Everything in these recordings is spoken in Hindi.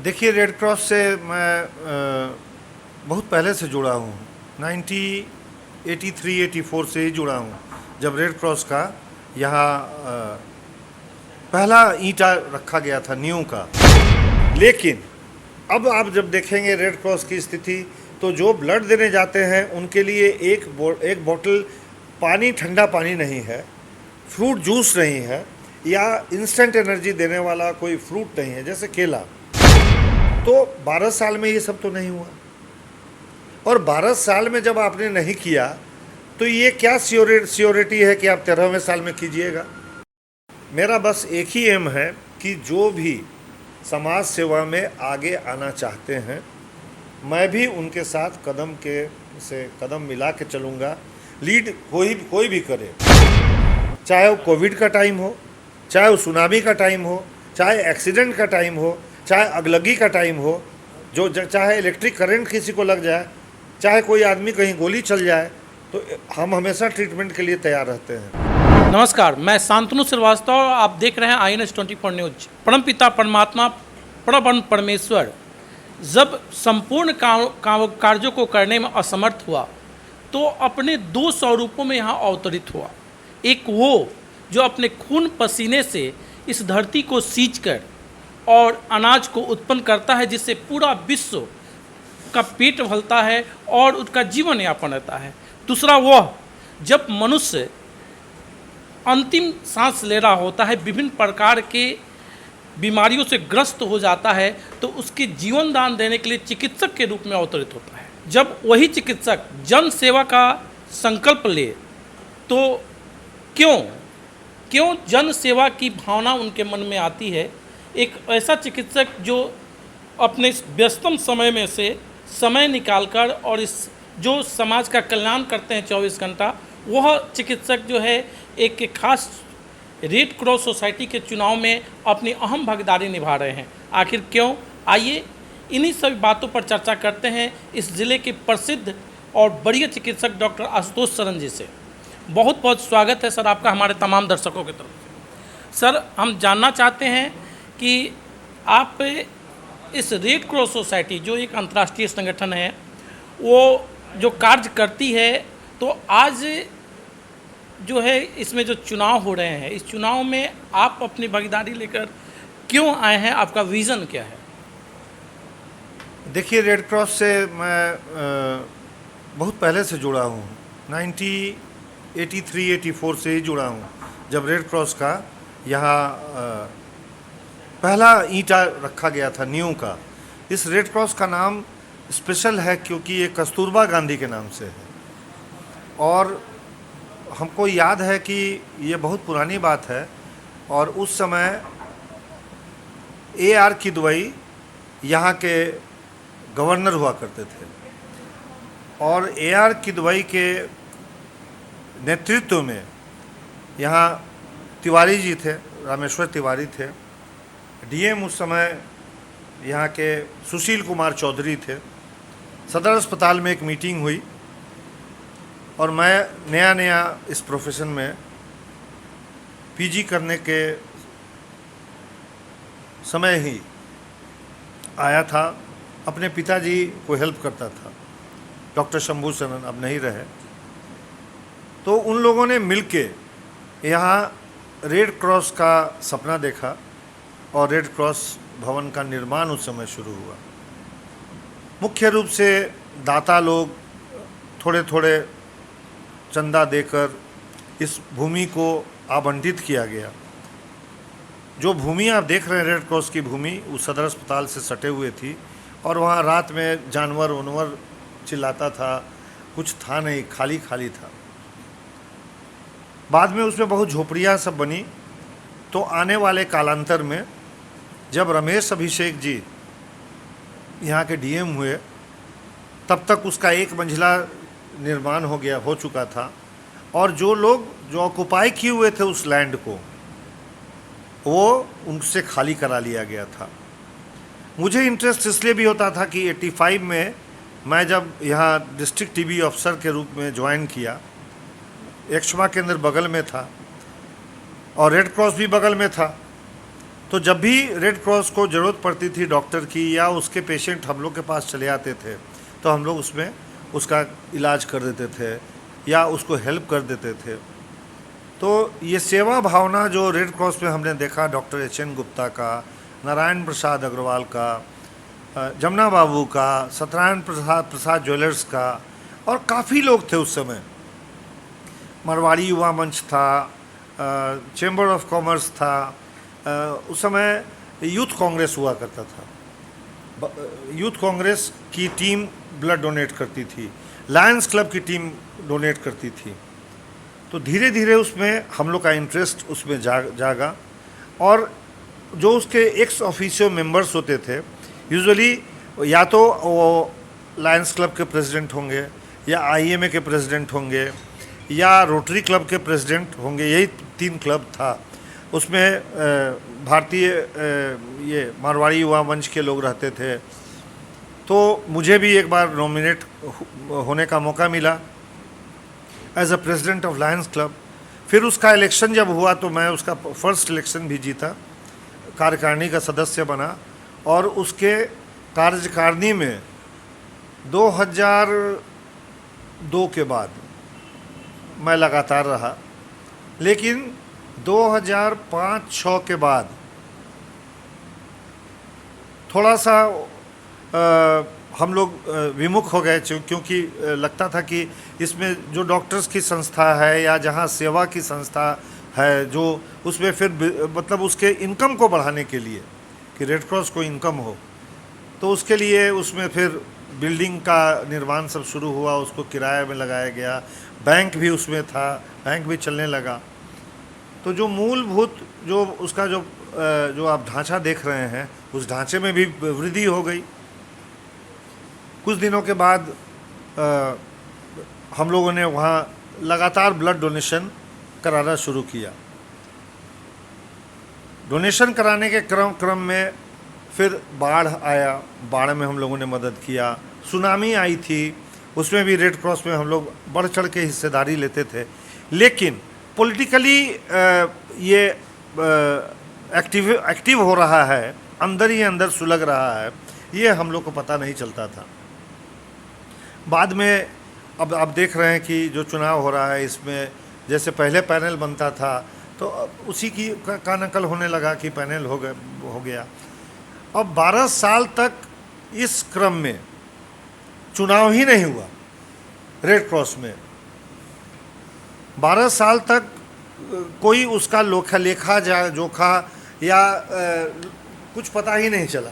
देखिए, रेड क्रॉस से मैं बहुत पहले से जुड़ा हूँ। 1983-84 से ही जुड़ा हूँ, जब रेड क्रॉस का यहाँ पहला ईंटा रखा गया था नींव का। लेकिन अब आप जब देखेंगे रेड क्रॉस की स्थिति, तो जो ब्लड देने जाते हैं उनके लिए एक बोतल पानी, ठंडा पानी नहीं है, फ्रूट जूस नहीं है, या इंस्टेंट एनर्जी देने वाला कोई फ्रूट नहीं है जैसे केला। तो 12 साल में ये सब तो नहीं हुआ, और 12 साल में जब आपने नहीं किया तो ये क्या श्योरिटी है कि आप 13वें साल में कीजिएगा। मेरा बस एक ही एम है कि जो भी समाज सेवा में आगे आना चाहते हैं, मैं भी उनके साथ कदम मिला के चलूँगा। लीड कोई भी करे, चाहे वो कोविड का टाइम हो, चाहे वो सुनामी का टाइम हो, चाहे एक्सीडेंट का टाइम हो, चाहे अगलगी का टाइम हो, चाहे इलेक्ट्रिक करंट किसी को लग जाए, चाहे कोई आदमी कहीं गोली चल जाए, तो हम हमेशा ट्रीटमेंट के लिए तैयार रहते हैं। नमस्कार, मैं शांतनु श्रीवास्तव, आप देख रहे हैं INS24 न्यूज। परमपिता परमात्मा परम परमेश्वर जब संपूर्ण कार्यों को करने में असमर्थ हुआ तो अपने दो स्वरूपों में यहाँ अवतरित हुआ। एक वो जो अपने खून पसीने से इस धरती को सींचकर और अनाज को उत्पन्न करता है, जिससे पूरा विश्व का पेट भरता है और उसका जीवन यापन रहता है। दूसरा वह जब मनुष्य अंतिम सांस ले रहा होता है, विभिन्न प्रकार के बीमारियों से ग्रस्त हो जाता है, तो उसके जीवन दान देने के लिए चिकित्सक के रूप में अवतरित होता है। जब वही चिकित्सक जन सेवा का संकल्प ले तो क्यों जन सेवा की भावना उनके मन में आती है। एक ऐसा चिकित्सक जो अपने इस व्यस्तम समय में से समय निकालकर और इस जो समाज का कल्याण करते हैं 24 घंटा, वह चिकित्सक जो है एक खास रेड क्रॉस सोसाइटी के चुनाव में अपनी अहम भागीदारी निभा रहे हैं। आखिर क्यों, आइए इन्हीं सभी बातों पर चर्चा करते हैं इस ज़िले के प्रसिद्ध और बढ़िया चिकित्सक डॉक्टर आशुतोष सरन जी से। बहुत बहुत स्वागत है सर आपका हमारे तमाम दर्शकों की तरफ। सर, हम जानना चाहते हैं कि आप इस रेड क्रॉस सोसाइटी जो एक अंतर्राष्ट्रीय संगठन है, वो जो कार्य करती है, तो आज जो है इसमें जो चुनाव हो रहे हैं, इस चुनाव में आप अपनी भागीदारी लेकर क्यों आए हैं, आपका विज़न क्या है? देखिए, रेड क्रॉस से मैं बहुत पहले से जुड़ा हूँ। 1983-84 से ही जुड़ा हूँ, जब रेड क्रॉस का यहाँ पहला ईंटा रखा गया था नींव का। इस रेड क्रॉस का नाम स्पेशल है क्योंकि ये कस्तूरबा गांधी के नाम से है, और हमको याद है कि ये बहुत पुरानी बात है, और उस समय AR किदवई यहाँ के गवर्नर हुआ करते थे, और AR किदवई के नेतृत्व में यहाँ तिवारी जी थे, रामेश्वर तिवारी थे। DM उस समय यहाँ के सुशील कुमार चौधरी थे। सदर अस्पताल में एक मीटिंग हुई, और मैं नया इस प्रोफेशन में PG करने के समय ही आया था। अपने पिताजी को हेल्प करता था, डॉक्टर शंभू सरन अब नहीं रहे। तो उन लोगों ने मिलके यहाँ रेड क्रॉस का सपना देखा, और रेड क्रॉस भवन का निर्माण उस समय शुरू हुआ। मुख्य रूप से दाता लोग थोड़े चंदा देकर इस भूमि को आवंटित किया गया। जो भूमि आप देख रहे हैं, रेड क्रॉस की भूमि, उस सदर अस्पताल से सटे हुए थी, और वहाँ रात में जानवर वानवर चिल्लाता था, कुछ था नहीं, खाली था। बाद में उसमें बहुत झोपड़ियाँ सब बनी। तो आने वाले कालांतर में जब रमेश अभिषेक जी यहाँ के DM हुए, तब तक उसका एक मंजिला निर्माण हो चुका था, और जो लोग जो ऑक्युपाई किए हुए थे उस लैंड को, वो उनसे खाली करा लिया गया था। मुझे इंटरेस्ट इसलिए भी होता था कि 85 में मैं जब यहाँ डिस्ट्रिक्ट TB अफसर के रूप में ज्वाइन किया, एक क्षमा केंद्र बगल में था और रेड क्रॉस भी बगल में था, तो जब भी रेड क्रॉस को ज़रूरत पड़ती थी डॉक्टर की या उसके पेशेंट हम लोग के पास चले आते थे, तो हम लोग उसमें उसका इलाज कर देते थे या उसको हेल्प कर देते थे। तो ये सेवा भावना जो रेड क्रॉस में हमने देखा, डॉक्टर एच.एन. गुप्ता का, नारायण प्रसाद अग्रवाल का, जमुना बाबू का, सत्यनारायण प्रसाद ज्वेलर्स का, और काफ़ी लोग थे उस समय। मारवाड़ी युवा मंच था, चैम्बर ऑफ कॉमर्स था, उस समय यूथ कांग्रेस हुआ करता था। यूथ कांग्रेस की टीम ब्लड डोनेट करती थी, लायंस क्लब की टीम डोनेट करती थी। तो धीरे धीरे उसमें हम लोग का इंटरेस्ट उसमें जागा और जो उसके एक्स ऑफिशियो मेंबर्स होते थे, यूजुअली या तो वो लायंस क्लब के प्रेसिडेंट होंगे या आईएमए के प्रेसिडेंट होंगे या रोटरी क्लब के प्रेसिडेंट होंगे, यही 3 क्लब था। उसमें भारतीय ये मारवाड़ी युवा मंच के लोग रहते थे। तो मुझे भी एक बार नॉमिनेट होने का मौका मिला as a president of lions club. फिर उसका इलेक्शन जब हुआ तो मैं उसका फर्स्ट इलेक्शन भी जीता, कार्यकारिणी का सदस्य बना और उसके कार्यकारिणी में 2002 के बाद मैं लगातार रहा। लेकिन 2005-06 के बाद थोड़ा सा हम लोग विमुख हो गए, क्योंकि लगता था कि इसमें जो डॉक्टर्स की संस्था है या जहाँ सेवा की संस्था है, जो उसमें फिर मतलब उसके इनकम को बढ़ाने के लिए कि रेड क्रॉस को इनकम हो, तो उसके लिए उसमें फिर बिल्डिंग का निर्माण सब शुरू हुआ, उसको किराए में लगाया गया, बैंक भी उसमें था, बैंक भी चलने लगा। तो जो मूलभूत जो उसका जो आप ढांचा देख रहे हैं, उस ढांचे में भी वृद्धि हो गई। कुछ दिनों के बाद हम लोगों ने वहाँ लगातार ब्लड डोनेशन कराना शुरू किया। डोनेशन कराने के क्रम में फिर बाढ़ आया, बाढ़ में हम लोगों ने मदद किया। सुनामी आई थी, उसमें भी रेड क्रॉस में हम लोग बढ़ चढ़ के हिस्सेदारी लेते थे। लेकिन पॉलिटिकली ये एक्टिव हो रहा है, अंदर ही अंदर सुलग रहा है, ये हम लोग को पता नहीं चलता था। बाद में अब आप देख रहे हैं कि जो चुनाव हो रहा है, इसमें जैसे पहले पैनल बनता था तो उसी की का नकल होने लगा कि पैनल हो गया। अब 12 साल तक इस क्रम में चुनाव ही नहीं हुआ रेड क्रॉस में। 12 साल तक कोई उसका लेखा जोखा या कुछ पता ही नहीं चला।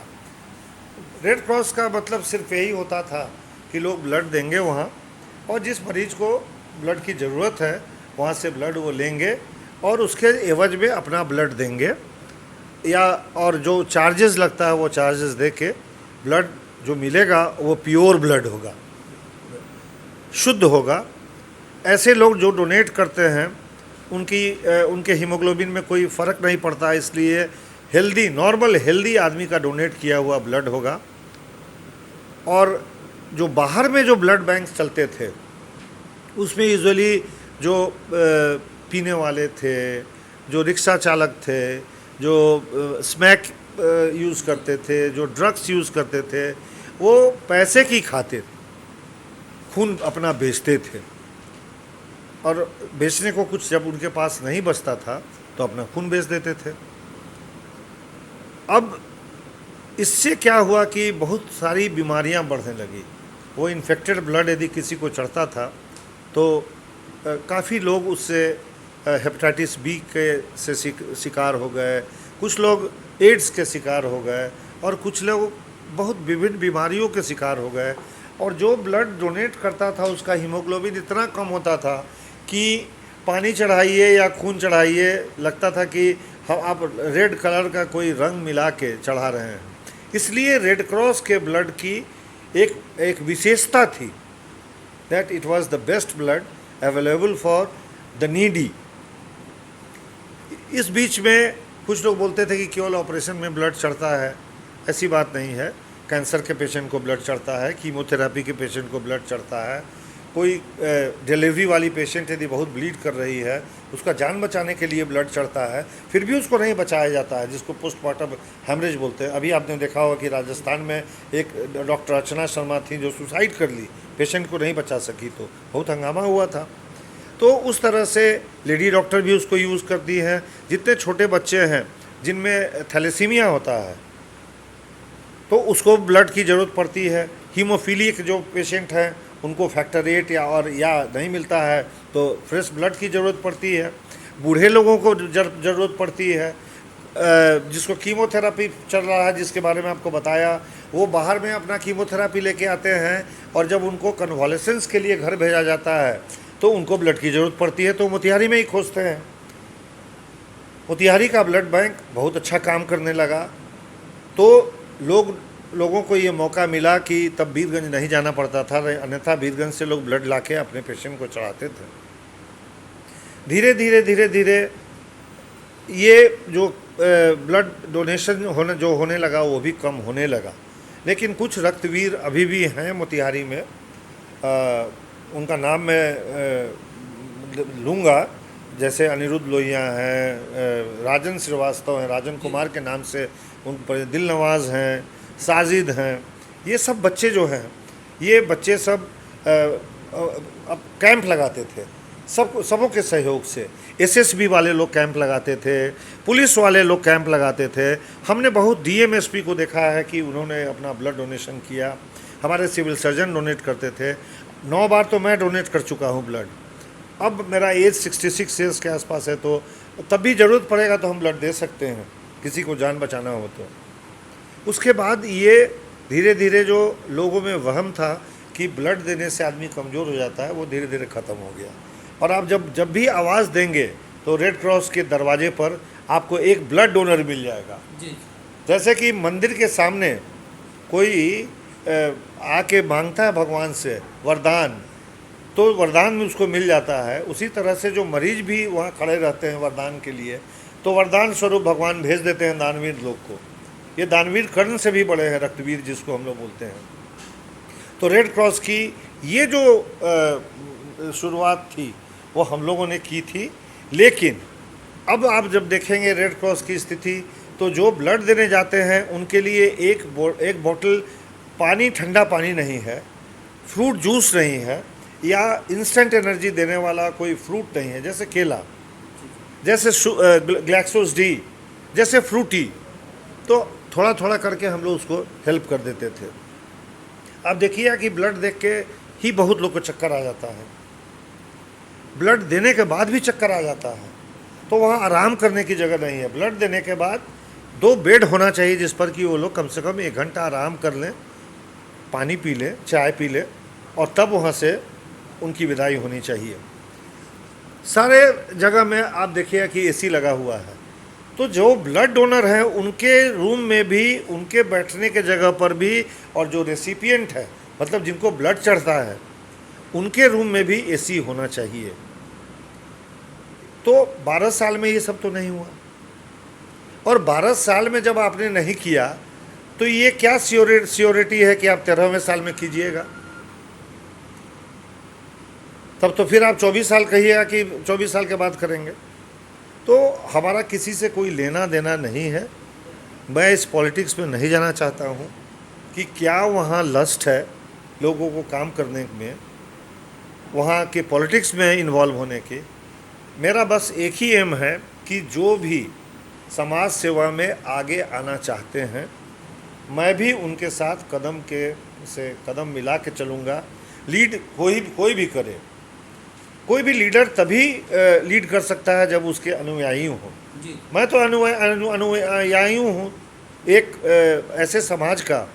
रेड क्रॉस का मतलब सिर्फ यही होता था कि लोग ब्लड देंगे वहाँ, और जिस मरीज को ब्लड की ज़रूरत है वहाँ से ब्लड वो लेंगे और उसके एवज में अपना ब्लड देंगे, या और जो चार्जेस लगता है वो चार्जेस दे के ब्लड जो मिलेगा वो प्योर ब्लड होगा, शुद्ध होगा। ऐसे लोग जो डोनेट करते हैं उनके हीमोग्लोबिन में कोई फ़र्क नहीं पड़ता, इसलिए नॉर्मल हेल्दी आदमी का डोनेट किया हुआ ब्लड होगा। और जो बाहर में जो ब्लड बैंक चलते थे उसमें यूजुअली जो पीने वाले थे, जो रिक्शा चालक थे, जो स्मैक यूज़ करते थे, जो ड्रग्स यूज़ करते थे, वो पैसे की खातिर खून अपना बेचते थे, और बेचने को कुछ जब उनके पास नहीं बचता था तो अपना खून बेच देते थे। अब इससे क्या हुआ कि बहुत सारी बीमारियां बढ़ने लगी। वो इन्फेक्टेड ब्लड यदि किसी को चढ़ता था तो काफ़ी लोग उससे हेपेटाइटिस बी के से शिकार हो गए, कुछ लोग एड्स के शिकार हो गए, और कुछ लोग बहुत विभिन्न बीमारियों के शिकार हो गए। और जो ब्लड डोनेट करता था उसका हीमोग्लोबिन इतना कम होता था कि पानी चढ़ाइए या खून चढ़ाइए, लगता था कि हम आप रेड कलर का कोई रंग मिला के चढ़ा रहे हैं। इसलिए रेड क्रॉस के ब्लड की एक विशेषता थी, that it was the best blood available for the needy. इस बीच में कुछ लोग बोलते थे कि केवल ऑपरेशन में ब्लड चढ़ता है, ऐसी बात नहीं है। कैंसर के पेशेंट को ब्लड चढ़ता है, कीमोथेरेपी के पेशेंट को ब्लड चढ़ता है, कोई डिलीवरी वाली पेशेंट यदि बहुत ब्लीड कर रही है, उसका जान बचाने के लिए ब्लड चढ़ता है, फिर भी उसको नहीं बचाया जाता है, जिसको पोस्टमार्टम हेमरेज बोलते हैं। अभी आपने देखा होगा कि राजस्थान में एक डॉक्टर अर्चना शर्मा थी जो सुसाइड कर ली, पेशेंट को नहीं बचा सकी, तो बहुत हंगामा हुआ था। तो उस तरह से लेडी डॉक्टर भी उसको यूज़ करती हैं। जितने छोटे बच्चे हैं जिनमें थैलेसीमिया होता है तो उसको ब्लड की ज़रूरत पड़ती है। हीमोफीलिक जो पेशेंट हैं उनको फैक्टर 8 या नहीं मिलता है तो फ्रेश ब्लड की ज़रूरत पड़ती है। बूढ़े लोगों को ज़रूरत पड़ती है। जिसको कीमोथेरापी चल रहा है, जिसके बारे में आपको बताया, वो बाहर में अपना कीमोथेरापी लेके आते हैं और जब उनको कन्वालेसेंस के लिए घर भेजा जाता है तो उनको ब्लड की ज़रूरत पड़ती है, तो मोतिहारी में ही खोजते हैं। मोतिहारी का ब्लड बैंक बहुत अच्छा काम करने लगा, तो लोगों को ये मौका मिला कि तब वीरगंज नहीं जाना पड़ता था, अन्यथा वीरगंज से लोग ब्लड लाके अपने पेशेंट को चढ़ाते थे। धीरे धीरे ये जो ब्लड डोनेशन होने लगा वो भी कम होने लगा, लेकिन कुछ रक्तवीर अभी भी हैं मोतिहारी में। उनका नाम मैं लूँगा, जैसे अनिरुद्ध लोहिया हैं, राजन श्रीवास्तव हैं, राजन कुमार के नाम से उन पर दिल नवाज हैं, साजिद हैं। ये सब बच्चे जो हैं, ये बच्चे सब अब कैंप लगाते थे, सबों के सहयोग से। एसएसबी वाले लोग कैंप लगाते थे, पुलिस वाले लोग कैंप लगाते थे। हमने बहुत डीएमएसपी को देखा है कि उन्होंने अपना ब्लड डोनेशन किया। हमारे सिविल सर्जन डोनेट करते थे। 9 बार तो मैं डोनेट कर चुका हूँ ब्लड। अब मेरा एज 66 ईयर्स के आसपास है, तो तब भी ज़रूरत पड़ेगा तो हम ब्लड दे सकते हैं, किसी को जान बचाना हो तो। उसके बाद ये धीरे धीरे जो लोगों में वहम था कि ब्लड देने से आदमी कमज़ोर हो जाता है, वो धीरे धीरे ख़त्म हो गया। और आप जब भी आवाज़ देंगे तो रेड क्रॉस के दरवाजे पर आपको एक ब्लड डोनर मिल जाएगा। जी। जैसे कि मंदिर के सामने कोई आके मांगता है भगवान से वरदान, तो वरदान में उसको मिल जाता है। उसी तरह से जो मरीज भी वहाँ खड़े रहते हैं वरदान के लिए, तो वरदान स्वरूप भगवान भेज देते हैं दानवीर लोग को। ये दानवीर कर्ण से भी बड़े हैं, रक्तवीर जिसको हम लोग बोलते हैं। तो रेड क्रॉस की ये जो शुरुआत थी वो हम लोगों ने की थी, लेकिन अब आप जब देखेंगे रेड क्रॉस की स्थिति, तो जो ब्लड देने जाते हैं उनके लिए एक बोतल पानी, ठंडा पानी नहीं है, फ्रूट जूस नहीं है, या इंस्टेंट एनर्जी देने वाला कोई फ्रूट नहीं है, जैसे केला, जैसे ग्लैक्सोस डी, जैसे फ्रूटी, तो थोड़ा थोड़ा करके हम लोग उसको हेल्प कर देते थे। अब देखिए कि ब्लड देख के ही बहुत लोग को चक्कर आ जाता है, ब्लड देने के बाद भी चक्कर आ जाता है, तो वहाँ आराम करने की जगह नहीं है। ब्लड देने के बाद 2 बेड होना चाहिए जिस पर कि वो लोग कम से कम 1 घंटा आराम कर लें, पानी पी लें, चाय पी लें, और तब वहाँ से उनकी विदाई होनी चाहिए। सारे जगह में आप देखिए कि एसी लगा हुआ है, तो जो ब्लड डोनर हैं उनके रूम में भी, उनके बैठने के जगह पर भी, और जो रेसिपिएंट है मतलब जिनको ब्लड चढ़ता है उनके रूम में भी एसी होना चाहिए। तो 12 साल में ये सब तो नहीं हुआ, और 12 साल में जब आपने नहीं किया तो ये क्या श्योरिटी है कि आप 13वें साल में कीजिएगा? तब तो फिर आप 24 साल कहिएगा कि 24 साल के बाद करेंगे। तो हमारा किसी से कोई लेना देना नहीं है। मैं इस पॉलिटिक्स में नहीं जाना चाहता हूँ कि क्या वहाँ लस्ट है लोगों को काम करने में, वहाँ के पॉलिटिक्स में इन्वॉल्व होने के। मेरा बस एक ही एम है कि जो भी समाज सेवा में आगे आना चाहते हैं, मैं भी उनके साथ कदम मिला के चलूँगा। लीड कोई भी करे, कोई भी लीडर तभी लीड कर सकता है जब उसके अनुयायी हों। मैं तो अनुयायी हूँ एक ऐसे समाज का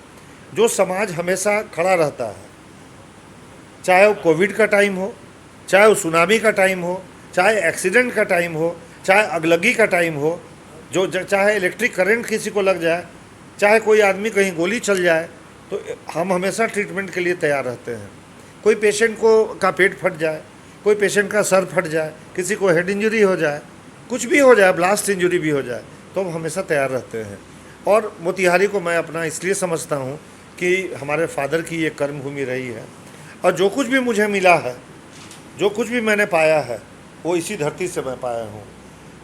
जो समाज हमेशा खड़ा रहता है, चाहे वो कोविड का टाइम हो, चाहे वो सुनामी का टाइम हो, चाहे एक्सीडेंट का टाइम हो, चाहे अगलगी का टाइम हो, चाहे इलेक्ट्रिक करंट किसी को लग जाए, चाहे कोई आदमी कहीं गोली चल जाए, तो हम हमेशा ट्रीटमेंट के लिए तैयार रहते हैं। कोई पेशेंट का पेट फट जाए, कोई पेशेंट का सर फट जाए, किसी को हेड इंजरी हो जाए, कुछ भी हो जाए, ब्लास्ट इंजरी भी हो जाए, तो हम हमेशा तैयार रहते हैं। और मोतिहारी को मैं अपना इसलिए समझता हूँ कि हमारे फादर की ये कर्म भूमि रही है। और जो कुछ भी मुझे मिला है, जो कुछ भी मैंने पाया है, वो इसी धरती से मैं पाया हूँ।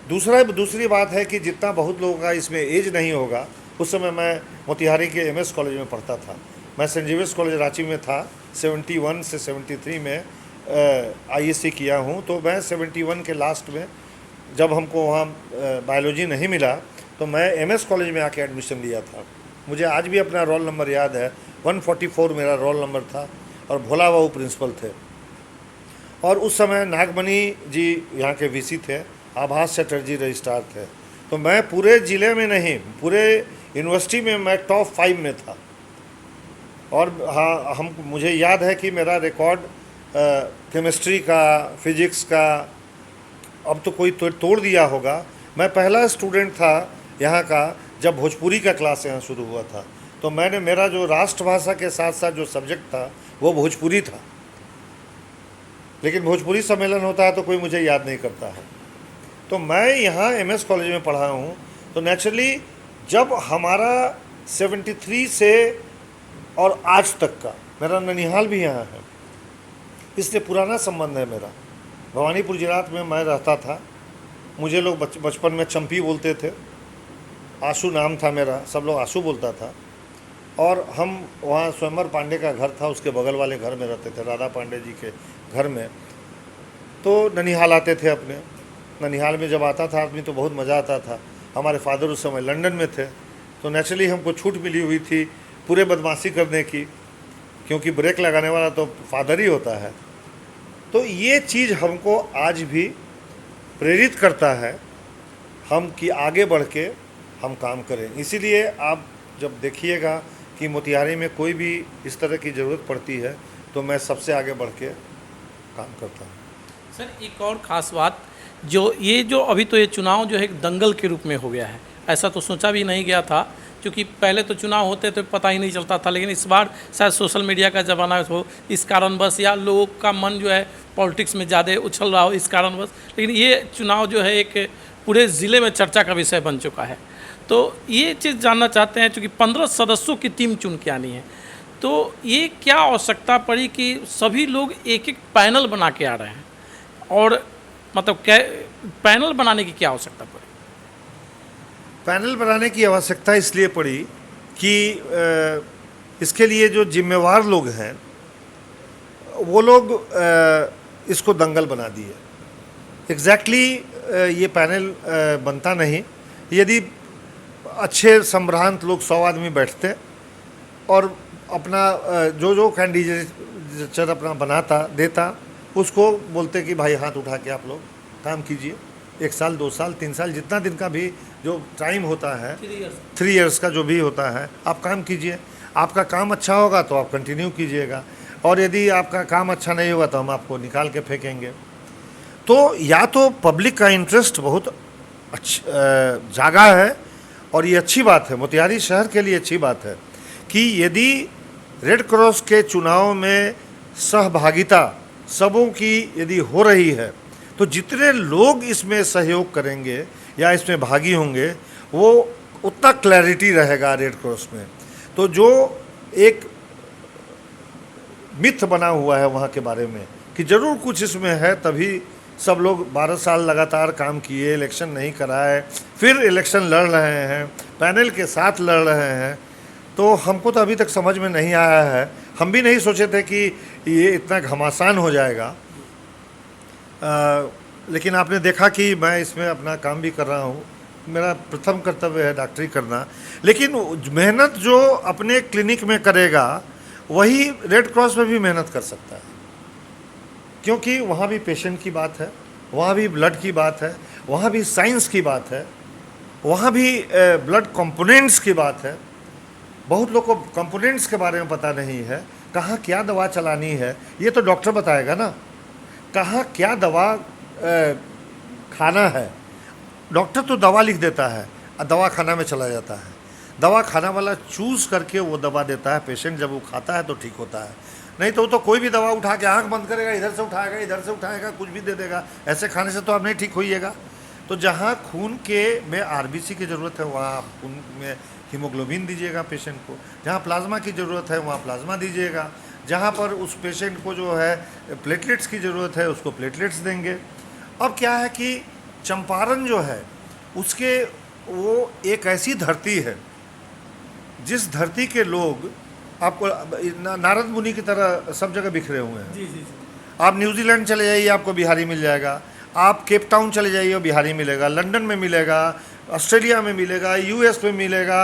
दूसरी बात है कि जितना बहुत लोगों का इसमें एज नहीं होगा, उस समय मैं मोतिहारी के एमएस कॉलेज में पढ़ता था। मैं सेंट जेवियर्स कॉलेज रांची में था, 71 से 73 में आईएससी किया हूँ। तो मैं 71 के लास्ट में जब हमको वहाँ बायोलॉजी नहीं मिला तो मैं एमएस कॉलेज में आके एडमिशन लिया था। मुझे आज भी अपना रोल नंबर याद है, 144 मेरा रोल नंबर था और भोला बाबू प्रिंसिपल थे। और उस समय नागमणि जी यहाँ के वीसी थे, आभास चटर्जी रजिस्ट्रार थे। तो मैं पूरे ज़िले में नहीं, पूरे यूनिवर्सिटी में मैं टॉप 5 में था। और हाँ, मुझे याद है कि मेरा रिकॉर्ड केमिस्ट्री का, फिजिक्स का अब तो कोई तोड़ दिया होगा। मैं पहला स्टूडेंट था यहाँ का जब भोजपुरी का क्लास यहाँ शुरू हुआ था। तो मेरा जो राष्ट्रभाषा के साथ साथ जो सब्जेक्ट था वो भोजपुरी था। लेकिन भोजपुरी सम्मेलन होता है तो कोई मुझे याद नहीं करता है। तो मैं यहाँ एमएस कॉलेज में पढ़ा हूँ। तो नेचुरली जब हमारा 73 से और आज तक का, मेरा ननिहाल भी यहाँ है, इसलिए पुराना संबंध है मेरा। भवानीपुर जिलात में मैं रहता था। मुझे लोग बचपन में चंपी बोलते थे, आशु नाम था मेरा, सब लोग आशु बोलता था। और हम वहाँ स्वयंवर पांडे का घर था, उसके बगल वाले घर में रहते थे, राधा पांडे जी के घर में। तो ननिहाल आते थे अपने। ननिहाल में जब आता था आदमी तो बहुत मज़ा आता था। हमारे फादर उस समय लंदन में थे, तो नेचुरली हमको छूट मिली हुई थी पूरे बदमाशी करने की, क्योंकि ब्रेक लगाने वाला तो फादर ही होता है। तो ये चीज़ हमको आज भी प्रेरित करता है हम कि आगे बढ़ के हम काम करें। इसीलिए आप जब देखिएगा कि मोतिहारी में कोई भी इस तरह की ज़रूरत पड़ती है तो मैं सबसे आगे बढ़ के काम करता हूँ। सर, एक और ख़ास बात, जो अभी तो ये चुनाव जो है एक दंगल के रूप में हो गया है। ऐसा तो सोचा भी नहीं गया था, क्योंकि पहले तो चुनाव होते तो पता ही नहीं चलता था। लेकिन इस बार शायद सोशल मीडिया का ज़माना हो, इस कारणवश, या लोगों का मन जो है पॉलिटिक्स में ज़्यादा उछल रहा हो, इस कारणवश। लेकिन ये चुनाव जो है एक पूरे ज़िले में चर्चा का विषय बन चुका है। तो ये चीज़ जानना चाहते हैं, चूँकि 15 सदस्यों की टीम चुन के आनी है, तो ये क्या आवश्यकता पड़ी कि सभी लोग एक एक पैनल बना के आ रहे हैं? और मतलब क्या पैनल बनाने की क्या आवश्यकता पड़ी? पैनल बनाने की आवश्यकता इसलिए पड़ी कि इसके लिए जो जिम्मेवार लोग हैं वो लोग इसको दंगल बना दिए। एग्जैक्टली ये पैनल बनता नहीं। यदि अच्छे संभ्रांत लोग 100 आदमी बैठते और अपना जो कैंडिडेट अपना बनाता देता, उसको बोलते कि भाई हाथ उठा के आप लोग काम कीजिए, 1 साल 2 साल 3 साल जितना दिन का भी जो टाइम होता है, 3 इयर्स का जो भी होता है, आप काम कीजिए। आपका काम अच्छा होगा तो आप कंटिन्यू कीजिएगा, और यदि आपका काम अच्छा नहीं होगा तो हम आपको निकाल के फेंकेंगे। तो या तो पब्लिक का इंटरेस्ट बहुत जागा है, और ये अच्छी बात है, मोतिहारी शहर के लिए अच्छी बात है कि यदि रेड क्रॉस के चुनाव में सहभागिता सबों की यदि हो रही है, तो जितने लोग इसमें सहयोग करेंगे या इसमें भागी होंगे, वो उतना क्लैरिटी रहेगा रेड क्रॉस में। तो जो एक मिथ बना हुआ है वहाँ के बारे में कि ज़रूर कुछ इसमें है, तभी सब लोग 12 साल लगातार काम किए, इलेक्शन नहीं कराए, फिर इलेक्शन लड़ रहे हैं, पैनल के साथ लड़ रहे हैं, तो हमको तो अभी तक समझ में नहीं आया है। हम भी नहीं सोचे थे कि ये इतना घमासान हो जाएगा। लेकिन आपने देखा कि मैं इसमें अपना काम भी कर रहा हूँ। मेरा प्रथम कर्तव्य है डॉक्टरी करना, लेकिन मेहनत जो अपने क्लिनिक में करेगा वही रेड क्रॉस में भी मेहनत कर सकता है, क्योंकि वहाँ भी पेशेंट की बात है, वहाँ भी ब्लड की बात है, वहाँ भी साइंस की बात है, वहाँ भी ब्लड कंपोनेंट्स की बात है। बहुत लोग को कंपोनेंट्स के बारे में पता नहीं है, कहाँ क्या दवा चलानी है ये तो डॉक्टर बताएगा ना, कहाँ क्या दवा खाना है। डॉक्टर तो दवा लिख देता है और दवा खाना में चला जाता है, दवा खाना वाला चूज़ करके वो दवा देता है। पेशेंट जब वो खाता है तो ठीक होता है, नहीं तो वो तो कोई भी दवा उठा के आंख बंद करेगा, इधर से उठाएगा, इधर से उठाएगा, कुछ भी दे देगा। ऐसे खाने से तो आप नहीं ठीक होइएगा। तो जहाँ खून के में आरबीसी की ज़रूरत है वहाँ आप खून में हीमोग्लोबिन दीजिएगा पेशेंट को, जहाँ प्लाज्मा की ज़रूरत है वहाँ प्लाज्मा दीजिएगा, जहाँ पर उस पेशेंट को जो है प्लेटलेट्स की ज़रूरत है उसको प्लेटलेट्स देंगे। अब क्या है कि चंपारण जो है उसके वो एक ऐसी धरती है जिस धरती के लोग आपको नारद मुनि की तरह सब जगह बिखरे हुए हैं। जी जी जी। आप न्यूजीलैंड चले जाइए आपको बिहारी मिल जाएगा, आप केप टाउन चले जाइए बिहारी मिलेगा, लंदन में मिलेगा, ऑस्ट्रेलिया में मिलेगा, यूएस में मिलेगा,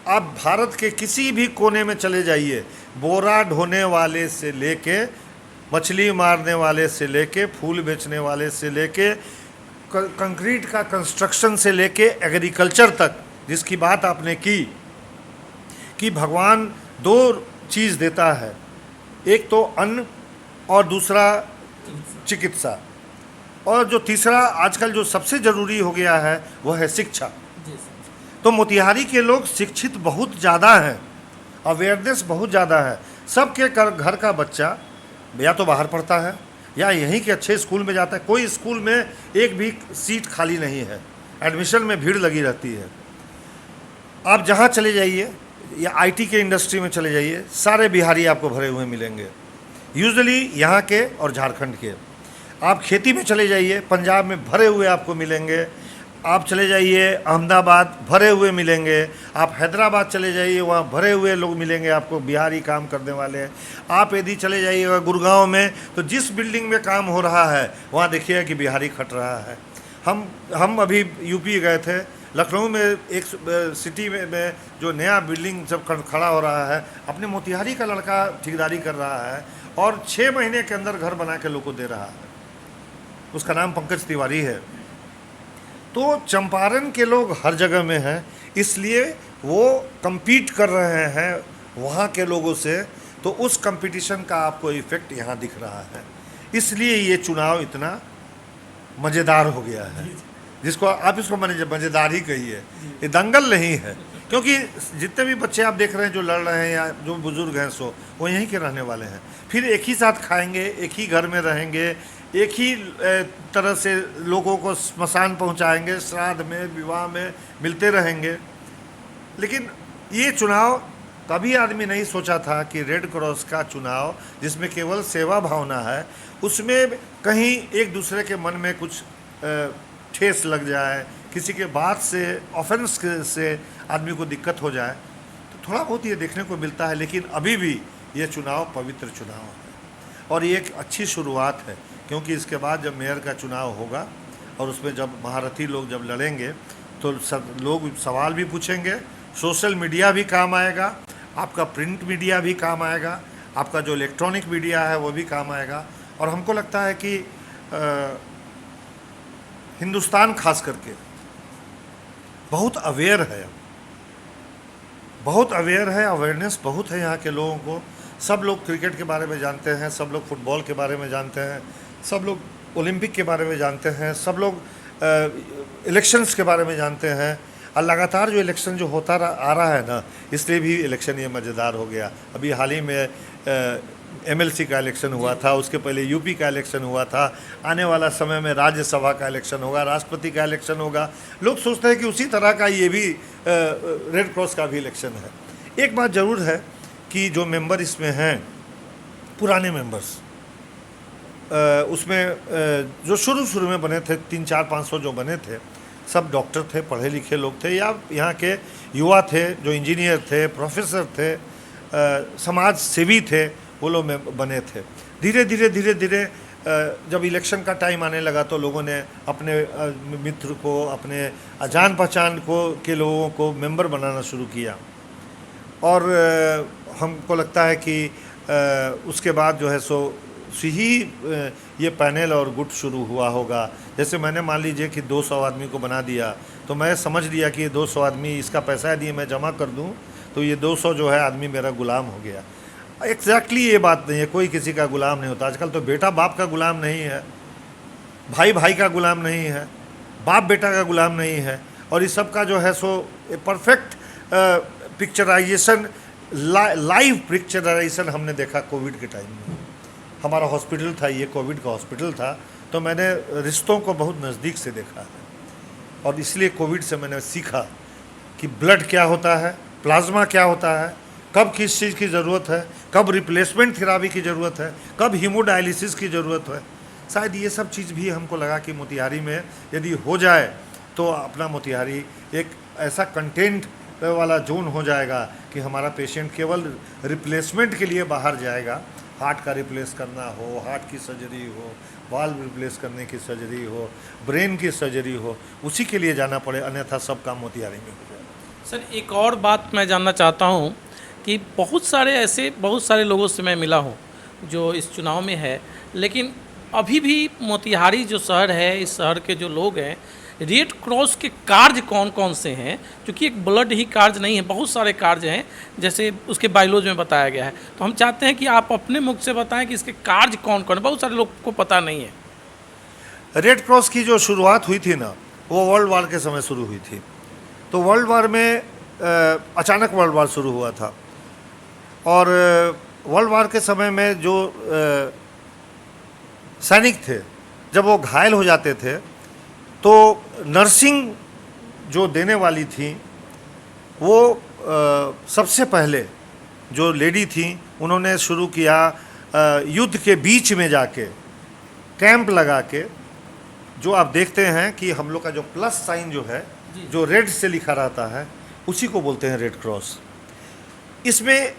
आप भारत के किसी भी कोने में चले जाइए, बोरा ढोने वाले से लेके मछली मारने वाले से लेके फूल बेचने वाले से लेके कंक्रीट का कंस्ट्रक्शन से लेके एग्रीकल्चर तक, जिसकी बात आपने की कि भगवान दो चीज़ देता है, एक तो अन्न और दूसरा चिकित्सा, और जो तीसरा आजकल जो सबसे ज़रूरी हो गया है वह है शिक्षा। जी सर। तो मोतिहारी के लोग शिक्षित बहुत ज़्यादा हैं, अवेयरनेस बहुत ज़्यादा है। सबके घर का बच्चा या तो बाहर पढ़ता है या यहीं के अच्छे स्कूल में जाता है, कोई स्कूल में एक भी सीट खाली नहीं है, एडमिशन में भीड़ लगी रहती है। आप जहाँ चले जाइए या आईटी के इंडस्ट्री में चले जाइए, सारे बिहारी आपको भरे हुए मिलेंगे, यूजुअली यहाँ के और झारखंड के। आप खेती में चले जाइए, पंजाब में भरे हुए आपको मिलेंगे। आप चले जाइए अहमदाबाद, भरे हुए मिलेंगे। आप हैदराबाद चले जाइए, वहाँ भरे हुए लोग मिलेंगे आपको, बिहारी काम करने वाले। आप यदि चले जाइएगा गुड़गांव में, तो जिस बिल्डिंग में काम हो रहा है वहाँ देखिएगा कि बिहारी खट रहा है। हम अभी यूपी गए थे, लखनऊ में एक सिटी में जो नया बिल्डिंग सब खड़ा हो रहा है, अपने मोतिहारी का लड़का ठेकेदारी कर रहा है और 6 महीने के अंदर घर बना के लोग को दे रहा है। उसका नाम पंकज तिवारी है। तो चंपारण के लोग हर जगह में हैं, इसलिए वो compete कर रहे हैं वहाँ के लोगों से, तो उस कंपटीशन का आपको इफेक्ट यहाँ दिख रहा है। इसलिए ये चुनाव इतना मज़ेदार हो गया है, जिसको आप इसको मज़ेदार ही कहिए, ये दंगल नहीं है। क्योंकि जितने भी बच्चे आप देख रहे हैं जो लड़ रहे हैं या जो बुज़ुर्ग हैं सो वो यहीं के रहने वाले हैं, फिर एक ही साथ खाएंगे, एक ही घर में रहेंगे, एक ही तरह से लोगों को स्मशान पहुंचाएंगे, श्राद्ध में विवाह में मिलते रहेंगे। लेकिन ये चुनाव कभी आदमी नहीं सोचा था कि रेड क्रॉस का चुनाव, जिसमें केवल सेवा भावना है, उसमें कहीं एक दूसरे के मन में कुछ ठेस लग जाए, किसी के बात से ऑफेंस से आदमी को दिक्कत हो जाए, तो थोड़ा बहुत ये देखने को मिलता है। लेकिन अभी भी ये चुनाव पवित्र चुनाव है और ये एक अच्छी शुरुआत है, क्योंकि इसके बाद जब मेयर का चुनाव होगा और उसमें जब महारथी लोग जब लड़ेंगे तो सब लोग सवाल भी पूछेंगे, सोशल मीडिया भी काम आएगा, आपका प्रिंट मीडिया भी काम आएगा, आपका जो इलेक्ट्रॉनिक मीडिया है वो भी काम आएगा। और हमको लगता है कि हिंदुस्तान खास करके बहुत अवेयर है, बहुत अवेयर है, अवेयरनेस बहुत है यहाँ के लोगों को। सब लोग क्रिकेट के बारे में जानते हैं, सब लोग फुटबॉल के बारे में जानते हैं, सब लोग ओलंपिक के बारे में जानते हैं, सब लोग इलेक्शंस के बारे में जानते हैं। और लगातार जो इलेक्शन जो होता आ रहा है ना, इसलिए भी इलेक्शन ये मज़ेदार हो गया। अभी हाल ही में एमएलसी का इलेक्शन हुआ था, उसके पहले यूपी का इलेक्शन हुआ था, आने वाला समय में राज्यसभा का इलेक्शन होगा, राष्ट्रपति का इलेक्शन होगा। लोग सोचते हैं कि उसी तरह का ये भी रेड क्रॉस का भी इलेक्शन है। एक बात ज़रूर है कि जो मेंबर इसमें हैं, पुराने मेंबर्स, उसमें जो शुरू में बने थे 300-400-500 जो बने थे, सब डॉक्टर थे, पढ़े लिखे लोग थे, या यहाँ के युवा थे जो इंजीनियर थे, प्रोफेसर थे, समाज सेवी थे, वो लोग में बने थे। धीरे धीरे जब इलेक्शन का टाइम आने लगा तो लोगों ने अपने मित्र को, अपने जान पहचान को के लोगों को मेंबर बनाना शुरू किया। और हमको लगता है कि उसके बाद जो है सो ही ये पैनल और गुट शुरू हुआ होगा। जैसे मैंने मान लीजिए कि 200 आदमी को बना दिया, तो मैं समझ लिया कि ये 200 आदमी, इसका पैसा यदि मैं जमा कर दूं तो ये 200 जो है आदमी मेरा गुलाम हो गया। एग्जैक्टली ये बात नहीं है, कोई किसी का गुलाम नहीं होता। आजकल तो बेटा बाप का गुलाम नहीं है, भाई भाई का गुलाम नहीं है, बाप बेटा का गुलाम नहीं है। और इस सब का जो है सो परफेक्ट पिक्चराइजेशन, लाइव पिक्चराइजेशन हमने देखा कोविड के टाइम में। हमारा हॉस्पिटल था, ये कोविड का हॉस्पिटल था, तो मैंने रिश्तों को बहुत नज़दीक से देखा है। और इसलिए कोविड से मैंने सीखा कि ब्लड क्या होता है, प्लाज्मा क्या होता है, कब किस चीज़ की ज़रूरत है, कब रिप्लेसमेंट थेरापी की ज़रूरत है, कब हीमोडायलिसिस की ज़रूरत है। शायद ये सब चीज़ भी हमको लगा कि मोतिहारी में यदि हो जाए तो अपना मोतिहारी एक ऐसा कंटेंट वाला जोन हो जाएगा कि हमारा पेशेंट केवल रिप्लेसमेंट के लिए बाहर जाएगा। हार्ट का रिप्लेस करना हो, हार्ट की सर्जरी हो, वाल्व रिप्लेस करने की सर्जरी हो, ब्रेन की सर्जरी हो, उसी के लिए जाना पड़े, अन्यथा सब काम मोतिहारी में हो जाए। सर एक और बात मैं जानना चाहता हूँ कि बहुत सारे लोगों से मैं मिला हूँ जो इस चुनाव में है, लेकिन अभी भी मोतिहारी जो शहर है, इस शहर के जो लोग हैं, रेड क्रॉस के कार्य कौन कौन से हैं, क्योंकि एक ब्लड ही कार्य नहीं है, बहुत सारे कार्य हैं जैसे उसके बायोलॉजी में बताया गया है। तो हम चाहते हैं कि आप अपने मुख से बताएं कि इसके कार्य कौन कौन है, बहुत सारे लोग को पता नहीं है। रेड क्रॉस की जो शुरुआत हुई थी ना, वो वर्ल्ड वार के समय शुरू हुई थी। तो वर्ल्ड वार में अचानक वर्ल्ड वार शुरू हुआ था, और वर्ल्ड वार के समय में जो सैनिक थे, जब वो घायल हो जाते थे तो नर्सिंग जो देने वाली थी वो सबसे पहले जो लेडी थी उन्होंने शुरू किया युद्ध के बीच में जाके कैंप लगा के, जो आप देखते हैं कि हम लोग का जो प्लस साइन जो है, जो रेड से लिखा रहता है, उसी को बोलते हैं रेड क्रॉस। इसमें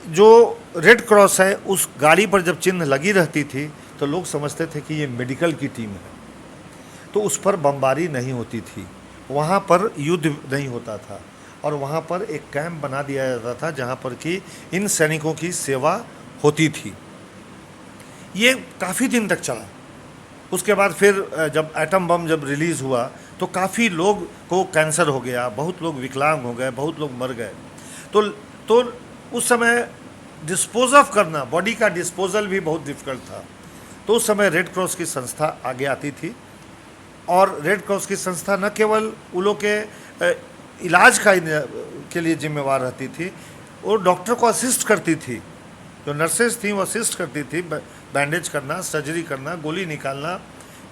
जो रेड क्रॉस है, उस गाड़ी पर जब चिन्ह लगी रहती थी तो लोग समझते थे कि ये मेडिकल की टीम है, तो उस पर बमबारी नहीं होती थी, वहाँ पर युद्ध नहीं होता था, और वहाँ पर एक कैंप बना दिया जाता था जहाँ पर कि इन सैनिकों की सेवा होती थी। ये काफ़ी दिन तक चला। उसके बाद फिर जब एटम बम जब रिलीज़ हुआ तो काफ़ी लोग को कैंसर हो गया, बहुत लोग विकलांग हो गए, बहुत लोग मर गए। तो उस समय डिस्पोज ऑफ करना, बॉडी का डिस्पोजल भी बहुत डिफ़िकल्ट था। तो उस समय रेड क्रॉस की संस्था आगे आती थी, और रेड क्रॉस की संस्था न केवल उन लोग के इलाज के लिए जिम्मेवार रहती थी, वो डॉक्टर को असिस्ट करती थी। जो नर्सेज थी वो असिस्ट करती थी, बैंडेज करना, सर्जरी करना, गोली निकालना,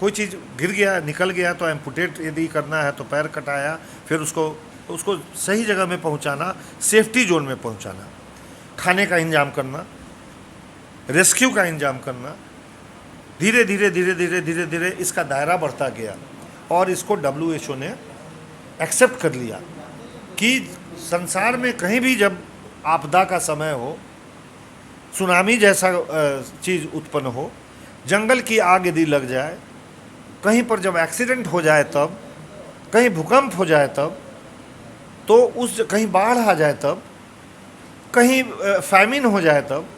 कोई चीज़ गिर गया, निकल गया तो एम्पुटेट यदि करना है तो पैर कटाया, फिर उसको सही जगह में पहुंचाना, सेफ्टी जोन में पहुंचाना, खाने का इंतजाम करना, रेस्क्यू का इंतजाम करना। धीरे धीरे इसका दायरा बढ़ता गया, और इसको WHO ने एक्सेप्ट कर लिया कि संसार में कहीं भी जब आपदा का समय हो, सुनामी जैसा चीज़ उत्पन्न हो, जंगल की आग यदि लग जाए, कहीं पर जब एक्सीडेंट हो जाए तब, कहीं भूकंप हो जाए तब, तो कहीं बाढ़ आ जाए तब, कहीं फैमिन हो जाए तब,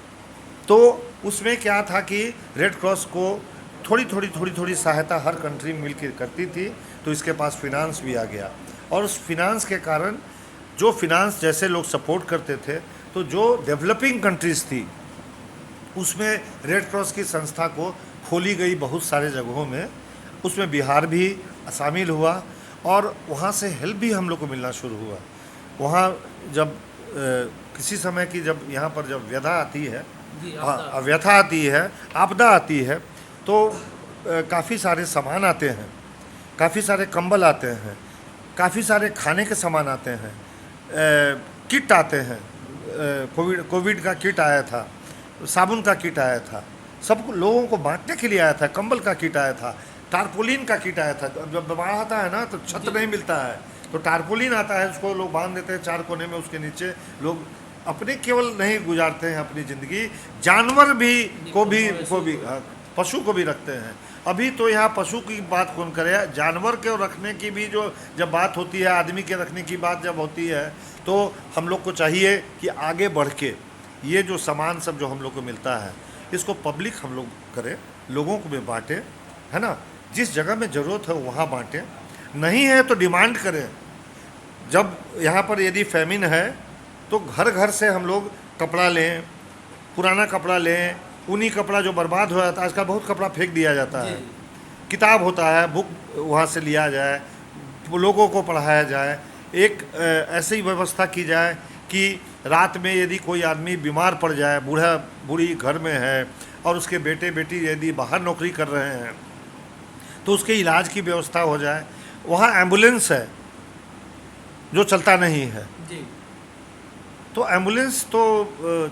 तो उसमें क्या था कि रेड क्रॉस को थोड़ी सहायता हर कंट्री मिलकर करती थी। तो इसके पास फिनांस भी आ गया, और उस फिनांस के कारण जो फिनांस जैसे लोग सपोर्ट करते थे, तो जो डेवलपिंग कंट्रीज़ थी उसमें रेड क्रॉस की संस्था को खोली गई बहुत सारे जगहों में। उसमें बिहार भी शामिल हुआ, और वहाँ से हेल्प भी हम लोग को मिलना शुरू हुआ। वहाँ जब किसी समय की जब यहाँ पर जब व्यथा आती है, व्यथा आती है, आपदा आती है, तो काफ़ी सारे सामान आते हैं, काफ़ी सारे कंबल आते हैं, काफ़ी सारे खाने के सामान आते हैं, किट आते हैं। कोविड का किट आया था, साबुन का किट आया था, सब लोगों को बांटने के लिए आया था। कंबल का किट आया था, टारपोलिन का किट आया था। जब बाढ़ आता है ना तो छत नहीं मिलता है, तो टारपोलिन आता है, उसको लोग बांध देते हैं चार कोने में, उसके नीचे लोग अपने केवल नहीं गुजारते हैं अपनी ज़िंदगी, जानवर को भी पशु को भी रखते हैं। अभी तो यहाँ पशु की बात कौन करे, जानवर के रखने की भी जब बात होती है, आदमी के रखने की बात जब होती है, तो हम लोग को चाहिए कि आगे बढ़ के ये जो सामान सब जो हम लोग को मिलता है, इसको पब्लिक हम लोग करें, लोगों को भी बांटें, है ना। जिस जगह में ज़रूरत है वहाँ बांटें, नहीं है तो डिमांड करें। जब यहाँ पर यदि फैमिन है तो घर घर से हम लोग कपड़ा लें, पुराना कपड़ा लें, ऊनी कपड़ा जो बर्बाद हो जाता है, आजकल बहुत कपड़ा फेंक दिया जाता है। किताब होता है, बुक वहाँ से लिया जाए, लोगों को पढ़ाया जाए। एक ऐसी व्यवस्था की जाए कि रात में यदि कोई आदमी बीमार पड़ जाए, बूढ़ी घर में है, और उसके बेटे बेटी यदि बाहर नौकरी कर रहे हैं, तो उसके इलाज की व्यवस्था हो जाए। वहाँ एम्बुलेंस है जो चलता नहीं है, तो एम्बुलेंस तो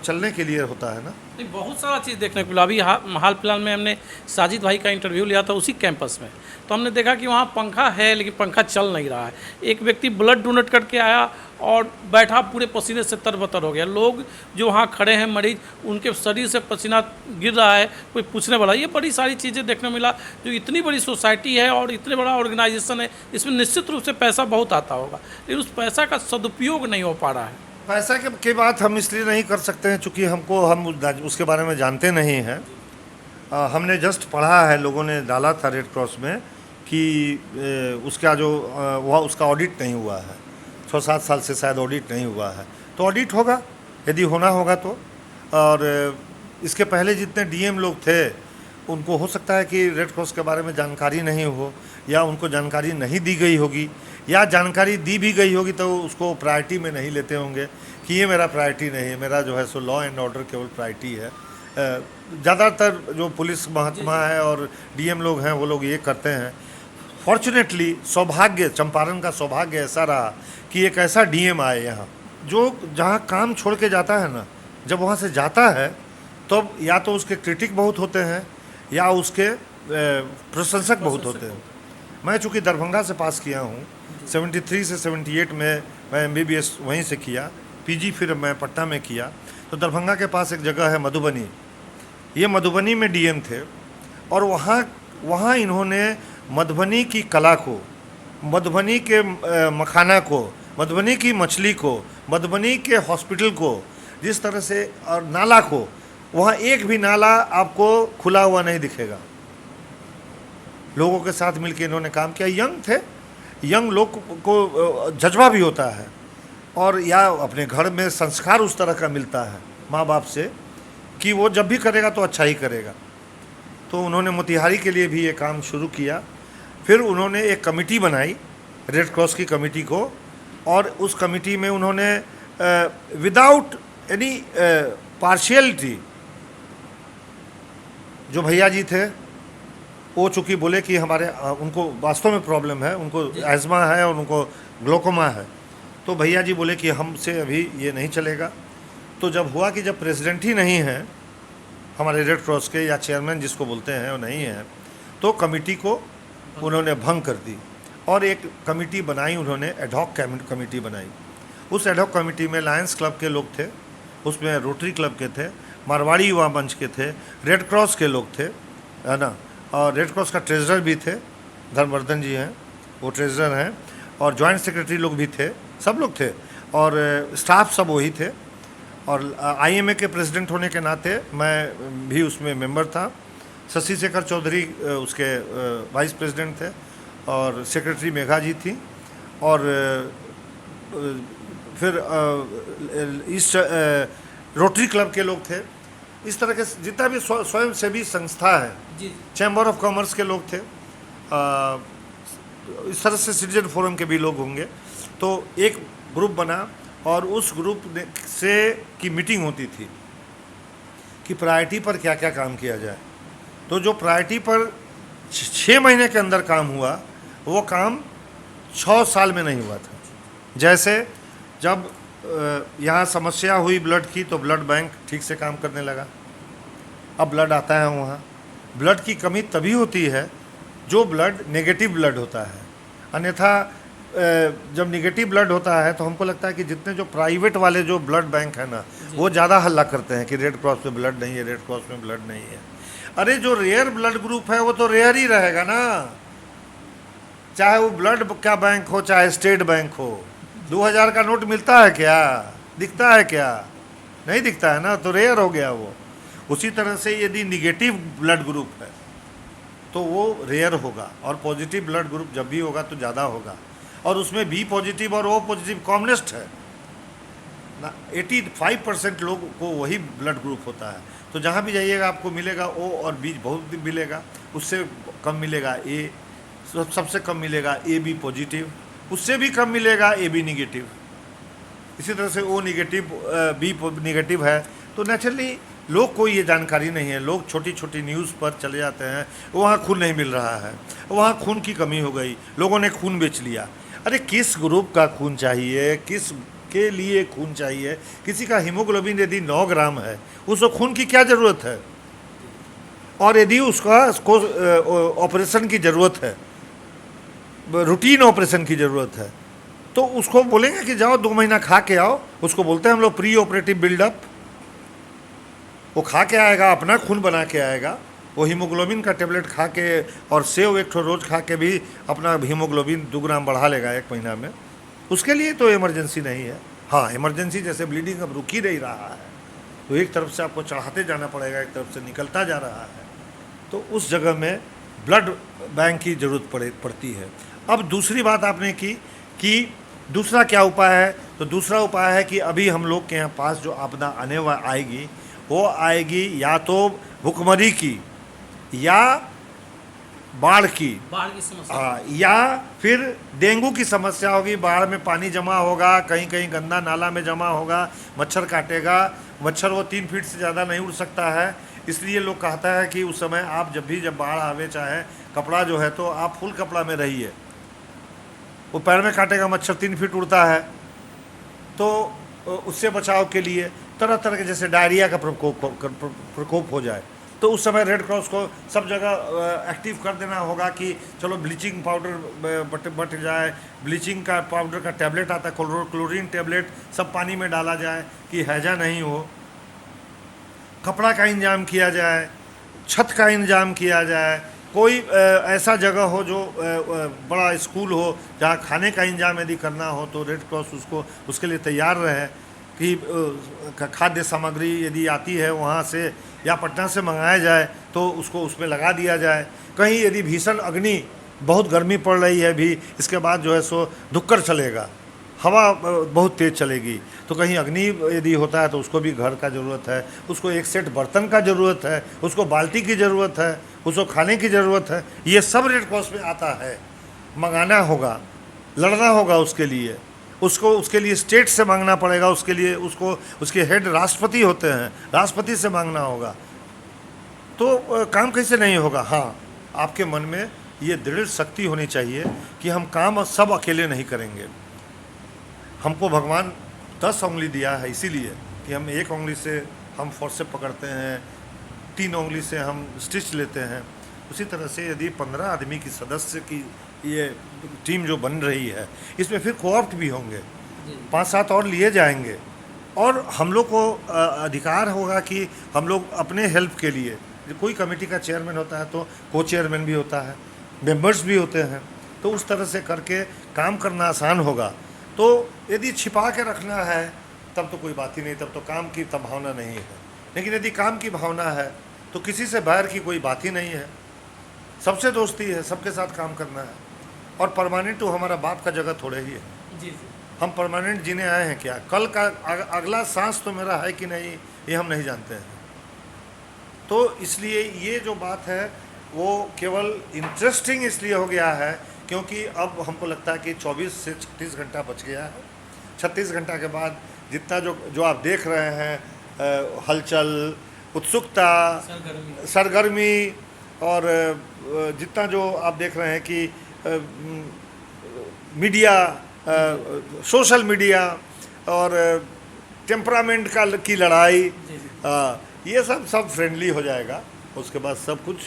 चलने के लिए होता है ना। नहीं, बहुत सारा चीज़ देखने को मिला। अभी हाल फिलहाल में हमने साजिद भाई का इंटरव्यू लिया था उसी कैंपस में, तो हमने देखा कि वहाँ पंखा है लेकिन पंखा चल नहीं रहा है। एक व्यक्ति ब्लड डोनेट करके आया और बैठा पूरे पसीने से तरबतर हो गया। लोग जो वहाँ खड़े हैं मरीज, उनके शरीर से पसीना गिर रहा है, कोई पूछने वाला। ये बड़ी सारी चीज़ें देखने मिला। जो इतनी बड़ी सोसाइटी है और इतने बड़ा ऑर्गेनाइजेशन है, इसमें निश्चित रूप से पैसा बहुत आता होगा, लेकिन उस पैसा का सदुपयोग नहीं हो पा रहा है। पैसा के बात हम इसलिए नहीं कर सकते हैं चूँकि हम उसके बारे में जानते नहीं हैं। हमने जस्ट पढ़ा है, लोगों ने डाला था रेड क्रॉस में कि उसका जो उसका ऑडिट नहीं हुआ है, 6-7 साल से शायद ऑडिट नहीं हुआ है। तो ऑडिट होगा यदि होना होगा तो। और इसके पहले जितने डीएम लोग थे उनको हो सकता है कि रेड क्रॉस के बारे में जानकारी नहीं हो, या उनको जानकारी नहीं दी गई होगी, या जानकारी दी भी गई होगी तो उसको प्रायोरिटी में नहीं लेते होंगे कि ये मेरा प्रायोरिटी नहीं है, मेरा जो है सो लॉ एंड ऑर्डर केवल प्रायोरिटी है। ज़्यादातर जो पुलिस महात्मा है और डीएम लोग हैं वो लोग ये करते हैं। फॉर्चुनेटली सौभाग्य, चंपारण का सौभाग्य ऐसा रहा कि एक ऐसा डीएम आए यहाँ जो जहाँ काम छोड़ के जाता है ना, जब वहाँ से जाता है तो या तो उसके क्रिटिक बहुत होते हैं या उसके प्रशंसक बहुत होते हैं। मैं चूँकि दरभंगा से पास किया हूँ, 73 से 78 में मैं MBBS वहीं से किया, PG फिर मैं पटना में किया। तो दरभंगा के पास एक जगह है मधुबनी, ये मधुबनी में डीएम थे और वहाँ इन्होंने मधुबनी की कला को, मधुबनी के मखाना को, मधुबनी की मछली को, मधुबनी के हॉस्पिटल को, जिस तरह से, और नाला को, वहाँ एक भी नाला आपको खुला हुआ नहीं दिखेगा। लोगों के साथ मिलकर इन्होंने काम किया। यंग थे, यंग लोग को जज्बा भी होता है और या अपने घर में संस्कार उस तरह का मिलता है माँ बाप से कि वो जब भी करेगा तो अच्छा ही करेगा। तो उन्होंने मोतिहारी के लिए भी ये काम शुरू किया। फिर उन्होंने एक कमेटी बनाई, रेड क्रॉस की कमेटी को, और उस कमेटी में उन्होंने विदाउट एनी पार्शियलिटी, जो भैया जी थे वो चूँकि बोले कि हमारे उनको वास्तव में प्रॉब्लम है, उनको एज़मा है और उनको ग्लोकोमा है, तो भैया जी बोले कि हमसे अभी ये नहीं चलेगा। तो जब हुआ कि जब प्रेसिडेंट ही नहीं है हमारे रेड क्रॉस के, या चेयरमैन जिसको बोलते हैं वो नहीं है, तो कमेटी को उन्होंने भंग कर दी और एक कमेटी बनाई, उन्होंने एडहॉक कमेटी बनाई। उस एडहॉक कमेटी में लायंस क्लब के लोग थे, उसमें रोटरी क्लब के थे, मारवाड़ी युवा मंच के थे, रेड क्रॉस के लोग थे, है ना, और रेड क्रॉस का ट्रेजरर भी थे, धर्मवर्धन जी हैं, वो ट्रेजरर हैं, और जॉइंट सेक्रेटरी लोग भी थे, सब लोग थे, और स्टाफ सब वही थे। और IMA के प्रेसिडेंट होने के नाते मैं भी उसमें मेंबर था। शशि शेखर चौधरी उसके वाइस प्रेसिडेंट थे और सेक्रेटरी मेघा जी थी, और फिर इस रोटरी क्लब के लोग थे। इस तरह के जितना भी स्वयं सेवी संस्था है, चैम्बर ऑफ कॉमर्स के लोग थे, इस तरह से सिटीजन फोरम के भी लोग होंगे। तो एक ग्रुप बना और उस ग्रुप से की मीटिंग होती थी कि प्रायोरिटी पर क्या क्या काम किया जाए। तो जो प्रायोरिटी पर 6 महीने के अंदर काम हुआ, वो काम 6 साल में नहीं हुआ था। जैसे जब यहाँ समस्या हुई ब्लड की, तो ब्लड बैंक ठीक से काम करने लगा, अब ब्लड आता है वहाँ। ब्लड की कमी तभी होती है जो ब्लड नेगेटिव ब्लड होता है, अन्यथा जब नेगेटिव ब्लड होता है तो हमको लगता है कि जितने जो प्राइवेट वाले जो ब्लड बैंक है ना, वो ज़्यादा हल्ला करते हैं कि रेड क्रॉस में ब्लड नहीं है, रेड क्रॉस में ब्लड नहीं है। अरे जो रेयर ब्लड ग्रुप है वो तो रेयर ही रहेगा ना, चाहे वो ब्लड का बैंक हो चाहे स्टेट बैंक हो। 2000 का नोट मिलता है क्या, दिखता है क्या? नहीं दिखता है ना, तो रेयर हो गया वो। उसी तरह से यदि निगेटिव ब्लड ग्रुप है तो वो रेयर होगा, और पॉजिटिव ब्लड ग्रुप जब भी होगा तो ज़्यादा होगा, और उसमें बी पॉजिटिव और ओ पॉजिटिव कॉमनेस्ट है ना। 85% लोग को वही ब्लड ग्रुप होता है। तो जहाँ भी जाइएगा आपको मिलेगा ओ और बी बहुत मिलेगा, उससे कम मिलेगा ए, सबसे कम मिलेगा ए बी पॉजिटिव, उससे भी कम मिलेगा ए बी निगेटिव। इसी तरह से ओ निगेटिव बी निगेटिव है। तो नेचुरली लोग को ये जानकारी नहीं है, लोग छोटी छोटी न्यूज़ पर चले जाते हैं, वहाँ खून नहीं मिल रहा है, वहाँ खून की कमी हो गई, लोगों ने खून बेच लिया। अरे किस ग्रुप का खून चाहिए, के लिए खून चाहिए। किसी का हीमोग्लोबिन यदि 9 ग्राम है, उसको खून की क्या ज़रूरत है? और यदि उसको ऑपरेशन की ज़रूरत है, रूटीन ऑपरेशन की ज़रूरत है, तो उसको बोलेंगे कि जाओ 2 महीना खा के आओ। उसको बोलते हैं हम लोग प्री ऑपरेटिव बिल्डअप। वो खा के आएगा, अपना खून बना के आएगा, वो हीमोग्लोबिन का टेबलेट खा के और सेव एक ठो रोज़ खा के भी अपना हीमोग्लोबिन 2 ग्राम बढ़ा लेगा 1 महीना में। उसके लिए तो इमरजेंसी नहीं है। हाँ, इमरजेंसी जैसे ब्लीडिंग अब रुक ही नहीं रहा है, तो एक तरफ से आपको चढ़ाते जाना पड़ेगा, एक तरफ से निकलता जा रहा है, तो उस जगह में ब्लड बैंक की ज़रूरत पड़ती है। अब दूसरी बात आपने की कि दूसरा क्या उपाय है, तो दूसरा उपाय है कि अभी हम लोग के यहाँ पास जो आपदा आएगी, वो आएगी या तो भुखमरी की या बाढ़ की समस्या। हाँ, या फिर डेंगू की समस्या होगी। बाढ़ में पानी जमा होगा, कहीं कहीं गंदा नाला में जमा होगा, मच्छर काटेगा। मच्छर वो 3 फीट से ज़्यादा नहीं उड़ सकता है, इसलिए लोग कहता है कि उस समय आप जब बाढ़ आवे, चाहे कपड़ा जो है तो आप फुल कपड़ा में रहिए। वो पैर में काटेगा मच्छर, 3 फीट उड़ता है, तो उससे बचाव के लिए तरह तरह के जैसे डायरिया का प्रकोप हो जाए, तो उस समय रेड क्रॉस को सब जगह एक्टिव कर देना होगा कि चलो ब्लीचिंग पाउडर बट जाए, ब्लीचिंग का पाउडर का टैबलेट आता है, क्लोरीन टैबलेट, सब पानी में डाला जाए कि हैजा नहीं हो। कपड़ा का इंतजाम किया जाए, छत का इंतजाम किया जाए, कोई ऐसा जगह हो जो बड़ा स्कूल हो जहाँ खाने का इंतजाम यदि करना हो तो रेड क्रॉस उसके लिए तैयार रहे कि खाद्य सामग्री यदि आती है वहाँ से या पटना से मंगाया जाए तो उसको उसमें लगा दिया जाए। कहीं यदि भीषण अग्नि, बहुत गर्मी पड़ रही है भी, इसके बाद जो है सो धुक्कर चलेगा, हवा बहुत तेज़ चलेगी, तो कहीं अग्नि यदि होता है तो उसको भी घर का ज़रूरत है, उसको एक सेट बर्तन का ज़रूरत है, उसको बाल्टी की ज़रूरत है, उसको खाने की ज़रूरत है। ये सब रेड क्रॉस में आता है। मंगाना होगा, लड़ना होगा उसके लिए, उसके लिए स्टेट से मांगना पड़ेगा, उसके लिए उसके हेड राष्ट्रपति होते हैं, राष्ट्रपति से मांगना होगा। तो काम कैसे नहीं होगा? हाँ, आपके मन में ये दृढ़ शक्ति होनी चाहिए कि हम काम सब अकेले नहीं करेंगे। हमको भगवान 10 उंगली दिया है, इसीलिए कि हम 1 उंगली से हम फोर्सेप पकड़ते हैं, 3 उंगली से हम स्टिच लेते हैं। उसी तरह से यदि 15 आदमी की सदस्य की ये टीम जो बन रही है, इसमें फिर कोऑप्ट भी होंगे, 5-7 और लिए जाएंगे, और हम लोग को अधिकार होगा कि हम लोग अपने हेल्प के लिए, कोई कमेटी का चेयरमैन होता है तो को चेयरमैन भी होता है, मेंबर्स भी होते हैं, तो उस तरह से करके काम करना आसान होगा। तो यदि छिपा के रखना है तब तो कोई बात ही नहीं, तब तो काम की भावना नहीं है। लेकिन यदि काम की भावना है तो किसी से बाहर की कोई बात ही नहीं है, सबसे दोस्ती है, सबके साथ काम करना है। और परमानेंट तो हमारा बाप का जगह थोड़े ही है। जी जी। हम परमानेंट जीने आए हैं क्या? कल का अगला सांस तो मेरा है कि नहीं, ये हम नहीं जानते हैं। तो इसलिए ये जो बात है वो केवल इंटरेस्टिंग इसलिए हो गया है क्योंकि अब हमको लगता है कि 24 से 36 घंटा बच गया है। 36 घंटा के बाद जितना जो आप देख रहे हैं हलचल, उत्सुकता, सरगर्मी और जितना जो आप देख रहे हैं कि मीडिया, सोशल मीडिया और टेम्परामेंट की लड़ाई, ये सब फ्रेंडली हो जाएगा। उसके बाद सब कुछ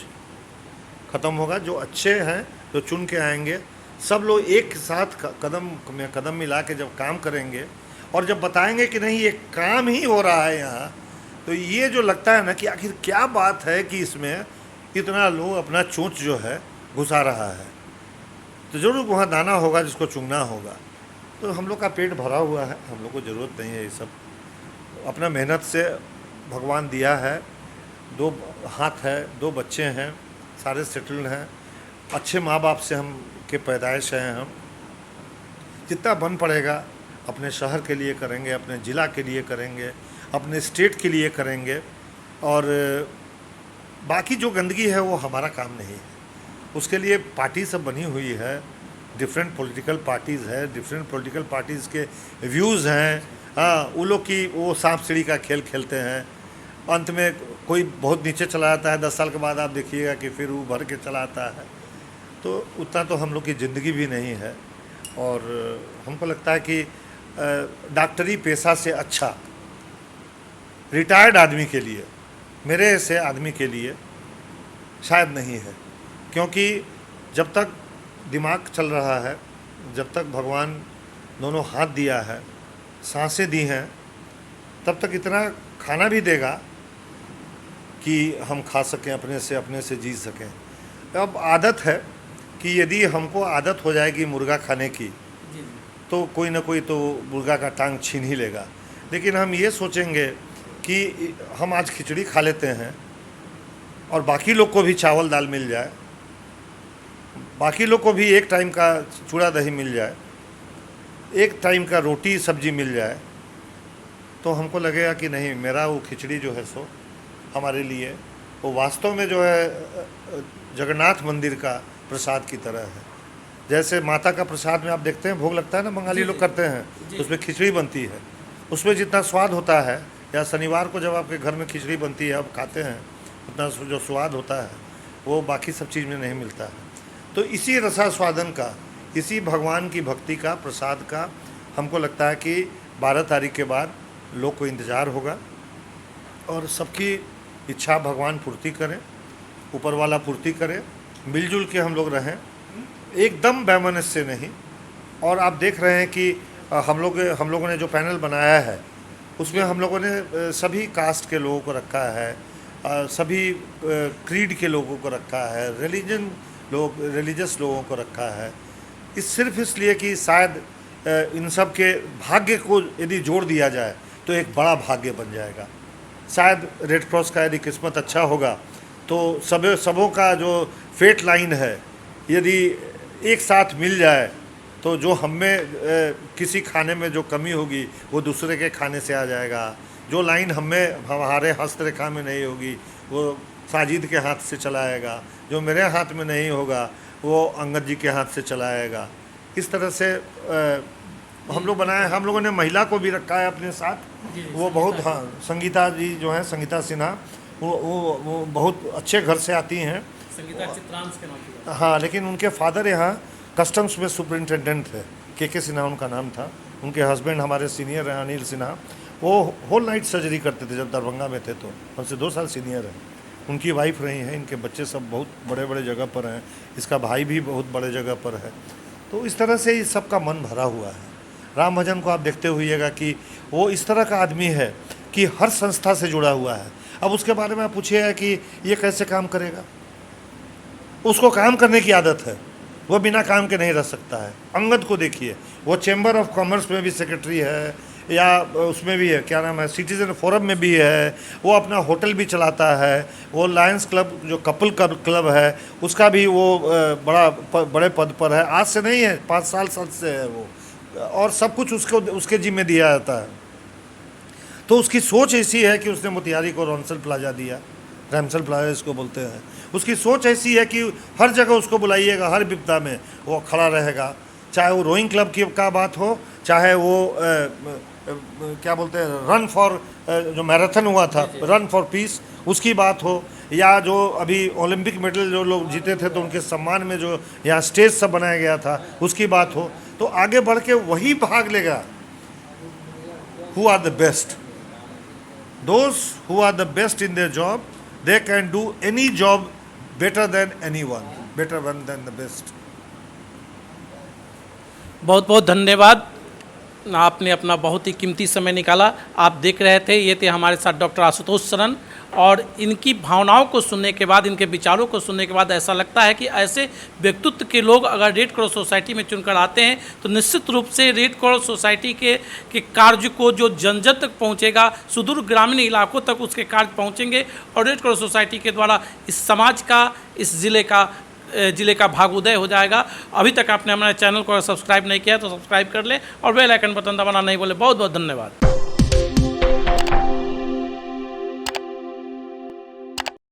ख़त्म होगा। जो अच्छे हैं जो चुन के आएंगे, सब लोग एक साथ कदम में कदम मिला के जब काम करेंगे और जब बताएंगे कि नहीं ये काम ही हो रहा है यहाँ, तो ये जो लगता है ना कि आखिर क्या बात है कि इसमें इतना लोग अपना चोंच जो है घुसा रहा है, तो ज़रूर वहाँ दाना होगा जिसको चुनना होगा। तो हम लोग का पेट भरा हुआ है, हम लोग को ज़रूरत नहीं है ये सब। अपना मेहनत से भगवान दिया है, 2 हाथ है, 2 बच्चे हैं, सारे सेटल्ड हैं, अच्छे माँ बाप से हम के पैदाइश हैं। हम जितना बन पड़ेगा अपने शहर के लिए करेंगे, अपने ज़िला के लिए करेंगे, अपने स्टेट के लिए करेंगे। और बाकी जो गंदगी है वो हमारा काम नहीं है। उसके लिए पार्टी सब बनी हुई है, डिफरेंट पॉलिटिकल पार्टीज़ है, डिफरेंट पॉलिटिकल पार्टीज़ के व्यूज़ हैं। हाँ, वो लोग की वो सांप सीढ़ी का खेल खेलते हैं, अंत में कोई बहुत नीचे चला जाता है, 10 साल के बाद आप देखिएगा कि फिर वो भर के चला आता है। तो उतना तो हम लोग की ज़िंदगी भी नहीं है। और हमको लगता है कि डॉक्टरी पेशा से अच्छा रिटायर्ड आदमी के लिए, मेरे ऐसे आदमी के लिए शायद नहीं है। क्योंकि जब तक दिमाग चल रहा है, जब तक भगवान दोनों हाथ दिया है, सांसें दी हैं, तब तक इतना खाना भी देगा कि हम खा सकें, अपने से जी सकें। अब आदत है कि यदि हमको आदत हो जाएगी मुर्गा खाने की, तो कोई ना कोई तो मुर्गा का टांग छीन ही लेगा। लेकिन हम ये सोचेंगे कि हम आज खिचड़ी खा लेते हैं और बाकी लोग को भी चावल दाल मिल जाए, बाकी लोग को भी एक टाइम का चूड़ा दही मिल जाए, एक टाइम का रोटी सब्जी मिल जाए, तो हमको लगेगा कि नहीं, मेरा वो खिचड़ी जो है सो हमारे लिए वो वास्तव में जो है जगन्नाथ मंदिर का प्रसाद की तरह है। जैसे माता का प्रसाद में आप देखते हैं भोग लगता है ना, बंगाली लोग करते हैं, उसमें खिचड़ी बनती है, उसमें जितना स्वाद होता है, या शनिवार को जब आपके घर में खिचड़ी बनती है आप खाते हैं, उतना जो स्वाद होता है वो बाकी सब चीज़ में नहीं मिलता है। तो इसी रसास्वादन का, इसी भगवान की भक्ति का, प्रसाद का हमको लगता है कि 12 तारीख के बाद लोग को इंतज़ार होगा और सबकी इच्छा भगवान पूर्ति करें, ऊपर वाला पूर्ति करे, मिलजुल के हम लोग रहें, एकदम वैमनस्य से नहीं। और आप देख रहे हैं कि हम लोगों ने जो पैनल बनाया है उसमें हम लोगों ने सभी कास्ट के लोगों को रखा है, सभी क्रीड के लोगों को रखा है, रिलीजियस लोगों को रखा है। सिर्फ इसलिए कि शायद इन सब के भाग्य को यदि जोड़ दिया जाए तो एक बड़ा भाग्य बन जाएगा। शायद रेड क्रॉस का यदि किस्मत अच्छा होगा तो सबों का जो फेट लाइन है यदि एक साथ मिल जाए तो जो हमें किसी खाने में जो कमी होगी वो दूसरे के खाने से आ जाएगा। जो लाइन हमारे हस्तरेखा में नहीं होगी वो साजिद के हाथ से चलाएगा, जो मेरे हाथ में नहीं होगा वो अंगद जी के हाथ से चलाएगा। इस तरह से हम लोगों ने महिला को भी रखा है अपने साथ। वो बहुत, हाँ, संगीता जी जो हैं, संगीता सिन्हा, वो बहुत अच्छे घर से आती हैं, संगीता चित्रांश के नाम से। हाँ, लेकिन उनके फादर यहाँ कस्टम्स में सुपरिंटेंडेंट थे, के सिन्हा उनका नाम था। उनके हस्बैंड हमारे सीनियर हैं, अनिल सिन्हा, वो होल नाइट सर्जरी करते थे जब दरभंगा में थे, तो हमसे 2 साल सीनियर हैं। उनकी वाइफ रही हैं, इनके बच्चे सब बहुत बड़े बड़े जगह पर हैं, इसका भाई भी बहुत बड़े जगह पर है। तो इस तरह से इस सब का मन भरा हुआ है। राम भजन को आप देखते हुइएगा कि वो इस तरह का आदमी है कि हर संस्था से जुड़ा हुआ है। अब उसके बारे में आप पूछिएगा कि ये कैसे काम करेगा, उसको काम करने की आदत है, वो बिना काम के नहीं रह सकता है। अंगद को देखिए, वो चैम्बर ऑफ कॉमर्स में भी सेक्रेटरी है, या उसमें भी है, क्या नाम है, सिटीजन फोरम में भी है, वो अपना होटल भी चलाता है, वो लायंस क्लब जो कपल क्लब है उसका भी वो बड़े पद पर है। आज से नहीं है, 5 साल से है वो, और सब कुछ उसके जिम्मे दिया जाता है। तो उसकी सोच ऐसी है कि उसने मोतिहारी को रॉन्सल प्लाजा दिया, रैमसल प्लाजा इसको बोलते हैं। उसकी सोच ऐसी है कि हर जगह उसको बुलाइएगा, हर विपदा में वो खड़ा रहेगा, चाहे वो रोइंग क्लब की का बात हो, चाहे वो क्या बोलते हैं रन फॉर जो मैराथन हुआ था, रन फॉर पीस, उसकी बात हो, या जो अभी ओलंपिक मेडल जो लोग जीते थे तो उनके सम्मान में जो यहाँ स्टेज सब बनाया गया था उसकी बात हो, तो आगे बढ़ के वही भाग लेगा। Who are the best, those who are the best in their job, they can do any job better than anyone, better one than the best. बहुत बहुत धन्यवाद, आपने अपना बहुत ही कीमती समय निकाला। आप देख रहे थे, ये थे हमारे साथ डॉक्टर आशुतोष शरण, और इनकी भावनाओं को सुनने के बाद, इनके विचारों को सुनने के बाद ऐसा लगता है कि ऐसे व्यक्तित्व के लोग अगर रेड क्रॉस सोसाइटी में चुनकर आते हैं तो निश्चित रूप से रेड क्रॉस सोसाइटी के कार्य को जो जन जन तक पहुंचेगा, सुदूर ग्रामीण इलाकों तक उसके कार्य पहुंचेंगे, और रेड क्रॉस सोसाइटी के द्वारा इस समाज का, इस ज़िले का भागोदय हो जाएगा। अभी तक आपने हमारे चैनल को सब्सक्राइब नहीं किया तो सब्सक्राइब कर लें और बेल आइकन बटन दबाना नहीं भूलें। बहुत बहुत धन्यवाद।